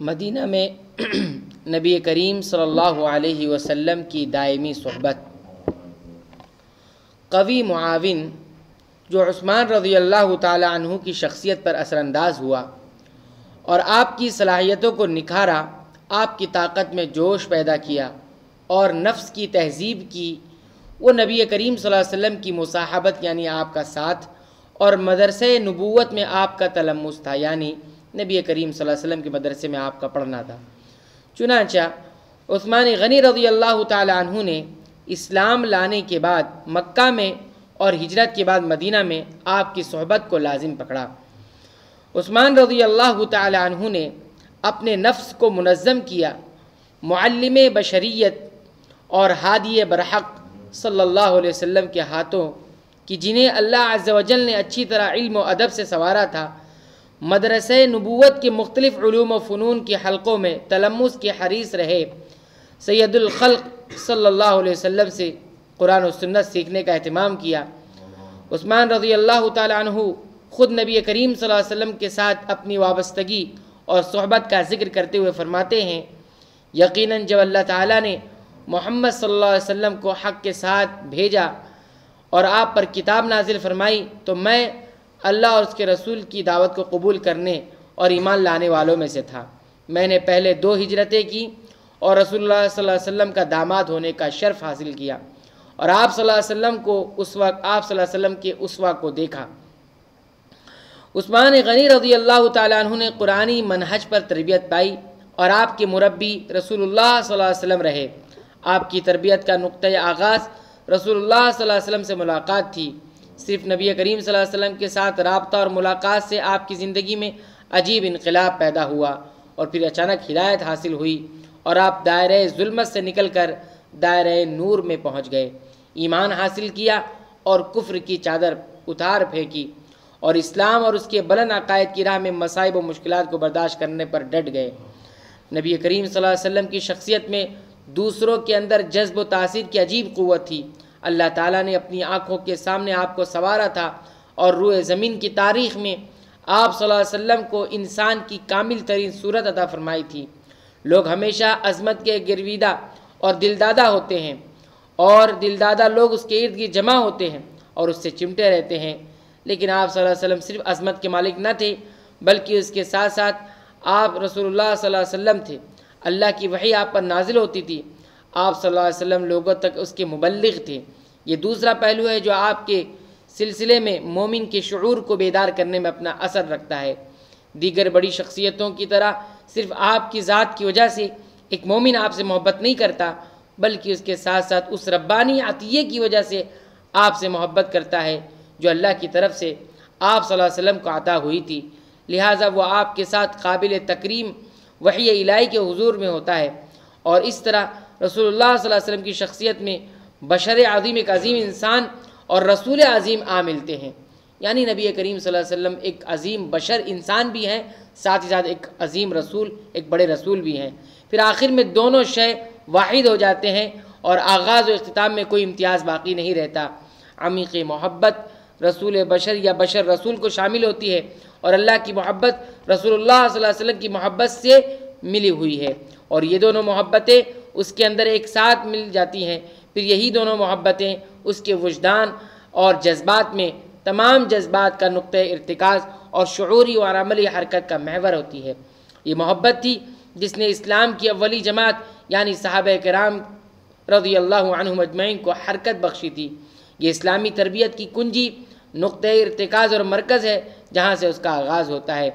مدینہ میں نبی کریم صلی اللہ علیہ وسلم کی دائمی صحبت۔ قوی معاون جو عثمان رضی اللہ تعالی عنہ کی شخصیت پر اثر انداز ہوا اور آپ کی صلاحیتوں کو نکھارا، آپ کی طاقت میں جوش پیدا کیا اور نفس کی تہذیب کی، وہ نبی کریم صلی اللہ علیہ وسلم کی مصاحبت یعنی آپ کا ساتھ، اور مدرسہ نبوت میں آپ کا تلمس تھا یعنی نبی کریم صلی اللہ علیہ وسلم کے مدرسے میں آپ کا پڑھنا تھا۔ چنانچہ عثمان غنی رضی اللہ تعالی عنہ نے اسلام لانے کے بعد مکہ میں اور ہجرت کے بعد مدینہ میں آپ کی صحبت کو لازم پکڑا۔ عثمان رضی اللہ تعالی عنہ نے اپنے نفس کو منظم کیا، معلم بشریت اور ہادی برحق صلی اللہ علیہ وسلم کے ہاتھوں کہ جنہیں اللہ عز و جل نے اچھی طرح علم و ادب سے سنوارا تھا، مدرسہ نبوت کے مختلف علوم و فنون کے حلقوں میں تلمس کے حریص رہے، سید الخلق صلی اللہ علیہ وسلم سے قرآن و سنت سیکھنے کا اہتمام کیا۔ عثمان رضی اللہ تعالی عنہ خود نبی کریم صلی اللہ علیہ وسلم کے ساتھ اپنی وابستگی اور صحبت کا ذکر کرتے ہوئے فرماتے ہیں، یقیناً جب اللہ تعالیٰ نے محمد صلی اللہ علیہ وسلم کو حق کے ساتھ بھیجا اور آپ پر کتاب نازل فرمائی تو میں اللہ اور اس کے رسول کی دعوت کو قبول کرنے اور ایمان لانے والوں میں سے تھا۔ میں نے پہلے 2 ہجرتیں کی اور رسول اللہ صلی اللہ علیہ وسلم کا داماد ہونے کا شرف حاصل کیا اور آپ صلی اللہ علیہ وسلم کو آپ صلی اللہ علیہ وسلم کے اسوہ کو دیکھا۔ عثمان غنی رضی اللہ تعالیٰ عنہ نے قرآنی منہج پر تربیت پائی اور آپ کے مربی رسول اللہ صلی اللہ علیہ وسلم رہے۔ آپ کی تربیت کا نقطۂ آغاز رسول اللہ صلی اللہ علیہ وسلم سے ملاقات تھی۔ صرف نبی کریم صلی اللہ علیہ وسلم کے ساتھ رابطہ اور ملاقات سے آپ کی زندگی میں عجیب انقلاب پیدا ہوا اور پھر اچانک ہدایت حاصل ہوئی اور آپ دائرۂ ظلمت سے نکل کر دائرۂ نور میں پہنچ گئے، ایمان حاصل کیا اور کفر کی چادر اتار پھینکی اور اسلام اور اس کے بلند عقائد کی راہ میں مصائب و مشکلات کو برداشت کرنے پر ڈٹ گئے۔ نبی کریم صلی اللہ علیہ وسلم کی شخصیت میں دوسروں کے اندر جذب و تاثیر کی عجیب قوت تھی۔ اللہ تعالیٰ نے اپنی آنکھوں کے سامنے آپ کو سنوارا تھا اور روئے زمین کی تاریخ میں آپ صلی اللہ علیہ وسلم کو انسان کی کامل ترین صورت عطا فرمائی تھی۔ لوگ ہمیشہ عظمت کے گرویدہ اور دلدادہ ہوتے ہیں اور دلدادہ لوگ اس کے ارد گرد جمع ہوتے ہیں اور اس سے چمٹے رہتے ہیں، لیکن آپ صلی اللہ علیہ وسلم صرف عظمت کے مالک نہ تھے بلکہ اس کے ساتھ ساتھ آپ رسول اللہ صلی اللہ علیہ وسلم تھے۔ اللہ کی وحی آپ پر نازل ہوتی تھی، آپ صلی اللہ علیہ وسلم لوگوں تک اس کے مبلغ تھے۔ یہ دوسرا پہلو ہے جو آپ کے سلسلے میں مومن کے شعور کو بیدار کرنے میں اپنا اثر رکھتا ہے۔ دیگر بڑی شخصیتوں کی طرح صرف آپ کی ذات کی وجہ سے ایک مومن آپ سے محبت نہیں کرتا بلکہ اس کے ساتھ ساتھ اس ربانی عطیے کی وجہ سے آپ سے محبت کرتا ہے جو اللہ کی طرف سے آپ صلی اللہ علیہ وسلم کو عطا ہوئی تھی، لہٰذا وہ آپ کے ساتھ قابل تکریم وحی الہی کے حضور میں ہوتا ہے، اور اس طرح رسول اللہ صلی اللہ علیہ وسلم کی شخصیت میں بشر عظیم ایک عظیم انسان اور رسول عظیم آ ملتے ہیں، یعنی نبی کریم صلی اللہ علیہ وسلم ایک عظیم بشر انسان بھی ہیں، ساتھ ہی ساتھ ایک عظیم رسول، ایک بڑے رسول بھی ہیں۔ پھر آخر میں دونوں شے واحد ہو جاتے ہیں اور آغاز و اختتام میں کوئی امتیاز باقی نہیں رہتا۔ عمیق محبت رسول بشر یا بشر رسول کو شامل ہوتی ہے اور اللہ کی محبت رسول اللہ صلی اللہ علیہ وسلم کی محبت سے ملی ہوئی ہے، اور یہ دونوں محبتیں اس کے اندر ایک ساتھ مل جاتی ہیں۔ پھر یہی دونوں محبتیں اس کے وجدان اور جذبات میں تمام جذبات کا نقطۂ ارتکاز اور شعوری اور عملی حرکت کا محور ہوتی ہے۔ یہ محبت تھی جس نے اسلام کی اولی جماعت یعنی صحابہ کرام رضی اللہ عنہم اجمعین کو حرکت بخشی تھی۔ یہ اسلامی تربیت کی کنجی، نقطۂ ارتکاز اور مرکز ہے جہاں سے اس کا آغاز ہوتا ہے۔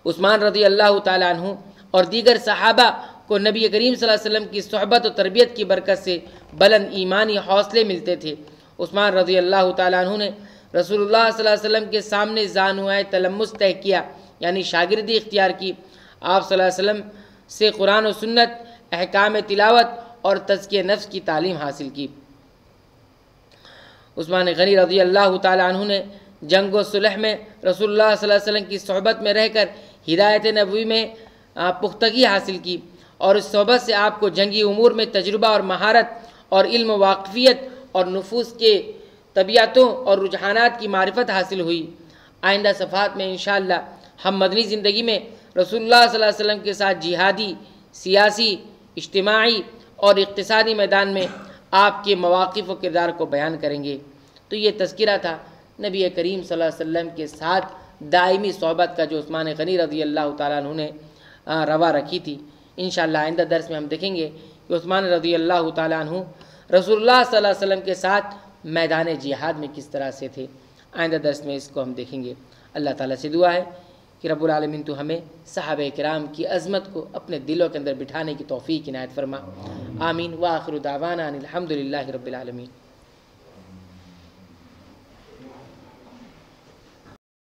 عثمان رضی اللہ تعالیٰ عنہ اور دیگر صحابہ کو نبی کریم صلی اللہ علیہ وسلم کی صحبت و تربیت کی برکت سے بلند ایمانی حوصلے ملتے تھے۔ عثمان رضی اللہ تعالیٰ عنہ نے رسول اللہ صلی اللہ علیہ وسلم کے سامنے زانوئے تلمس طے کیا یعنی شاگردی اختیار کی، آپ صلی اللہ علیہ وسلم سے قرآن و سنت، احکام تلاوت اور تزکیہ نفس کی تعلیم حاصل کی۔ عثمان غنی رضی اللہ تعالیٰ عنہ نے جنگ و صلح میں رسول اللہ صلی اللہ علیہ وسلم کی صحبت میں رہ کر ہدایت نبوی میں پختگی حاصل کی، اور اس صحبت سے آپ کو جنگی امور میں تجربہ اور مہارت اور علم و واقفیت اور نفوس کے طبیعتوں اور رجحانات کی معرفت حاصل ہوئی۔ آئندہ صفحات میں انشاءاللہ ہم مدنی زندگی میں رسول اللہ صلی اللہ علیہ وسلم کے ساتھ جہادی، سیاسی، اجتماعی اور اقتصادی میدان میں آپ کے مواقف و کردار کو بیان کریں گے۔ تو یہ تذکرہ تھا نبی کریم صلی اللہ علیہ وسلم کے ساتھ دائمی صحبت کا جو عثمان غنی رضی اللہ تعالیٰ عنہ نے روا رکھی تھی۔ انشاءاللہ آئندہ درس میں ہم دیکھیں گے کہ عثمان رضی اللہ تعالیٰ عنہ رسول اللہ صلی اللہ علیہ وسلم کے ساتھ میدان جہاد میں کس طرح سے تھے۔ آئندہ درس میں اس کو ہم دیکھیں گے۔ اللہ تعالیٰ سے دعا ہے کہ رب العالمین تو ہمیں صحابہ کرام کی عظمت کو اپنے دلوں کے اندر بٹھانے کی توفیق عنایت فرما۔ آمین۔ وآخر دعوانا ان الحمد للہ رب العالمین۔